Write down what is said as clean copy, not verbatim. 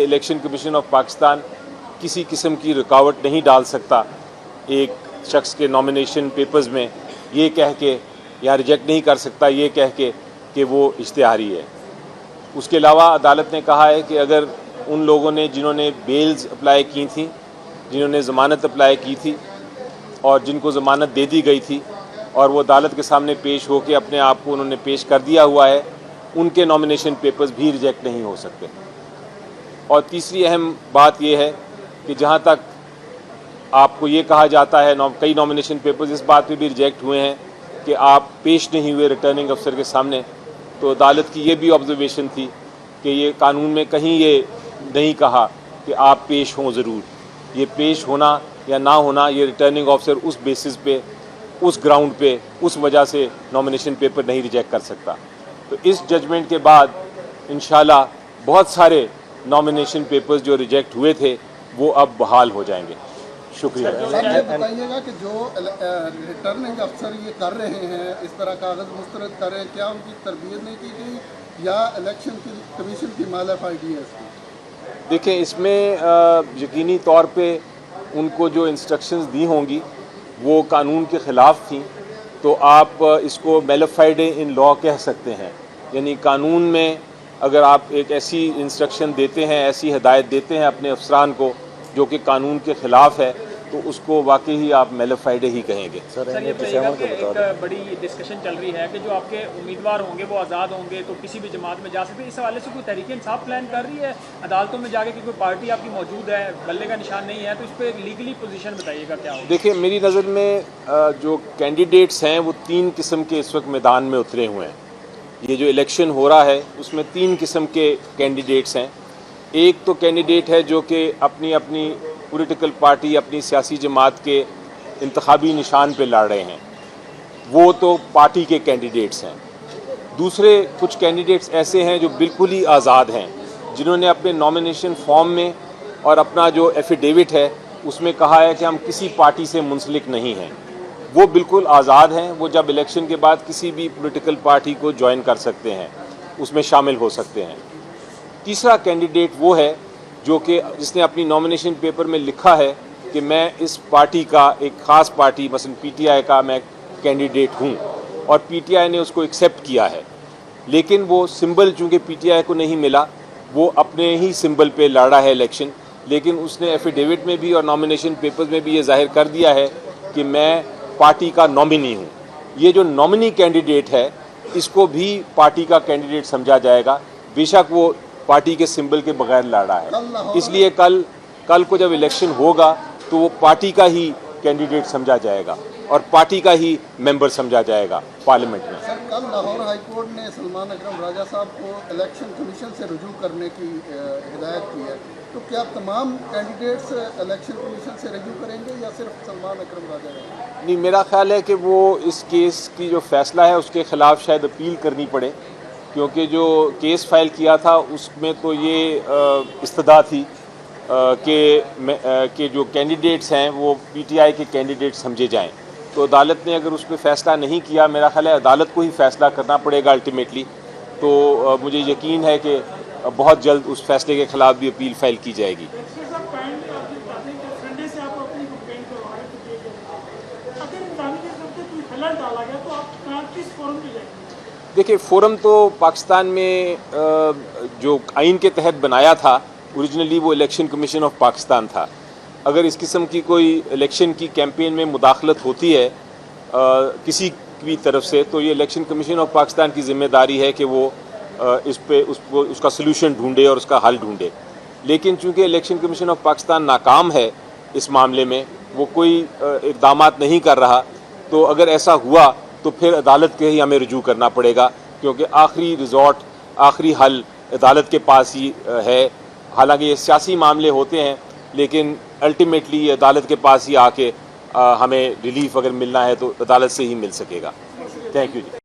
Election commission of Pakistan किसी किस्म की रुकावट नहीं डाल सकता एक शख्स के नॉमिनेशन पेपर्स में ये कह के या रिजेक्ट नहीं कर सकता ये कह के कि वो इश्तिहारी है। उसके अलावा अदालत ने कहा है कि अगर उन लोगों ने जिन्होंने बेल्स अप्लाई की थी, जिन्होंने ज़मानत अप्लाई की थी और जिनको ज़मानत दे दी गई थी और वो अदालत के सामने पेश होकर अपने आप को उन्होंने पेश कर दिया हुआ है, उनके नॉमिनेशन पेपर्स भी रिजेक्ट नहीं हो सकते। और तीसरी अहम बात यह है कि जहाँ तक आपको ये कहा जाता है कई नॉमिनेशन पेपर्स इस बात पे भी रिजेक्ट हुए हैं कि आप पेश नहीं हुए रिटर्निंग अफसर के सामने, तो अदालत की ये भी ऑब्जर्वेशन थी कि ये कानून में कहीं ये नहीं कहा कि आप पेश हों ज़रूर। ये पेश होना या ना होना ये रिटर्निंग ऑफिसर उस बेसिस पे, उस ग्राउंड पे, उस वजह से नॉमिनेशन पेपर नहीं रिजेक्ट कर सकता। तो इस जजमेंट के बाद इंशाल्लाह बहुत सारे नॉमिनेशन पेपर्स जो रिजेक्ट हुए थे वो अब बहाल हो जाएंगे। शुक्रिया। सर ये बताइएगा कि जो रिटर्निंग अफसर ये कर रहे हैं, इस तरह कागज़ मुस्तरद कर रहे हैं, क्या उनकी तरबियत नहीं की गई या इलेक्शन की कमीशन की मालाफाइडी है इसकी? देखें, इसमें यकीनी तौर पे उनको जो इंस्ट्रक्शंस दी होंगी वो कानून के ख़िलाफ़ थी, तो आप इसको मैलिफाइड इन लॉ कह सकते हैं। यानी कानून में अगर आप एक ऐसी इंस्ट्रक्शन देते हैं, ऐसी हिदायत देते हैं अपने अफसरान को जो कि कानून के ख़िलाफ़ है, तो उसको वाकई ही आप मैलिफाइड ही कहेंगे। सर ये बताइएगा कि एक बड़ी डिस्कशन चल रही है कि जो आपके उम्मीदवार होंगे वो आज़ाद होंगे तो किसी भी जमात में जा सकते हैं। इस हवाले से कोई तहरीक इंसाफ प्लान कर रही है अदालतों में जाके कि कोई पार्टी आपकी मौजूद है, बल्ले का निशान नहीं है, तो इस पर लीगली पोजीशन बताइएगा क्या होगा? देखिए, मेरी नज़र में जो कैंडिडेट्स हैं वो 3 किस्म के इस वक्त मैदान में उतरे हुए हैं। ये जो इलेक्शन हो रहा है उसमें 3 किस्म के कैंडिडेट्स हैं। एक तो कैंडिडेट है जो कि अपनी अपनी पॉलिटिकल पार्टी, अपनी सियासी जमात के इंतखाबी निशान पे लड़ रहे हैं, वो तो पार्टी के कैंडिडेट्स हैं। दूसरे कुछ कैंडिडेट्स ऐसे हैं जो बिल्कुल ही आज़ाद हैं, जिन्होंने अपने नॉमिनेशन फॉर्म में और अपना जो एफिडेविट है उसमें कहा है कि हम किसी पार्टी से मुंसलिक नहीं हैं। वो बिल्कुल आज़ाद हैं, वो जब इलेक्शन के बाद किसी भी पॉलिटिकल पार्टी को ज्वाइन कर सकते हैं, उसमें शामिल हो सकते हैं। तीसरा कैंडिडेट वो है जो कि जिसने अपनी नॉमिनेशन पेपर में लिखा है कि मैं इस पार्टी का, एक ख़ास पार्टी मसलन पीटीआई का मैं कैंडिडेट हूँ और पीटीआई ने उसको एक्सेप्ट किया है, लेकिन वो सिंबल चूँकि पीटीआई को नहीं मिला, वो अपने ही सिंबल पे लड़ा है इलेक्शन, लेकिन उसने एफिडेविट में भी और नॉमिनेशन पेपर्स में भी ये जाहिर कर दिया है कि मैं पार्टी का नॉमिनी हूँ। ये जो नॉमिनी कैंडिडेट है इसको भी पार्टी का कैंडिडेट समझा जाएगा, बेशक वो पार्टी के सिंबल के बगैर लड़ा है। इसलिए कल को जब इलेक्शन होगा तो वो पार्टी का ही कैंडिडेट समझा जाएगा और पार्टी का ही मेंबर समझा जाएगा पार्लियामेंट में। सर कल लाहौर हाई कोर्ट ने सलमान अकरम राजा साहब को इलेक्शन कमीशन से रुजू करने की हिदायत की है, तो क्या तमाम कैंडिडेट्स इलेक्शन कमीशन से रुजू करेंगे या सिर्फ सलमान अकरम राजा? नहीं, मेरा ख्याल है कि वो इस केस की जो फैसला है उसके ख़िलाफ़ शायद अपील करनी पड़े, क्योंकि जो केस फाइल किया था उसमें तो ये इस्तदा थी कि जो कैंडिडेट्स हैं वो पीटीआई के कैंडिडेट समझे जाएं। तो अदालत ने अगर उस पर फैसला नहीं किया, मेरा ख्याल है अदालत को ही फैसला करना पड़ेगा अल्टीमेटली। तो मुझे यकीन है कि बहुत जल्द उस फैसले के ख़िलाफ़ भी अपील फाइल की जाएगी। देखिए, फोरम तो पाकिस्तान में जो आइन के तहत बनाया था ओरिजिनली वो इलेक्शन कमीशन ऑफ पाकिस्तान था। अगर इस किस्म की कोई इलेक्शन की कैंपेन में मुदाखलत होती है किसी भी तरफ से, तो ये इलेक्शन कमीशन ऑफ पाकिस्तान की ज़िम्मेदारी है कि वो इस पे उसका सलूशन ढूंढे और उसका हल ढूंढे। लेकिन चूँकि इलेक्शन कमीशन ऑफ पाकिस्तान नाकाम है इस मामले में, वो कोई इक़दामात नहीं कर रहा, तो अगर ऐसा हुआ तो फिर अदालत के ही हमें रुजू करना पड़ेगा, क्योंकि आखिरी रिजॉर्ट, आखिरी हल अदालत के पास ही है। हालांकि ये सियासी मामले होते हैं, लेकिन अल्टीमेटली अदालत के पास ही आके हमें रिलीफ अगर मिलना है तो अदालत से ही मिल सकेगा। Thank you ji.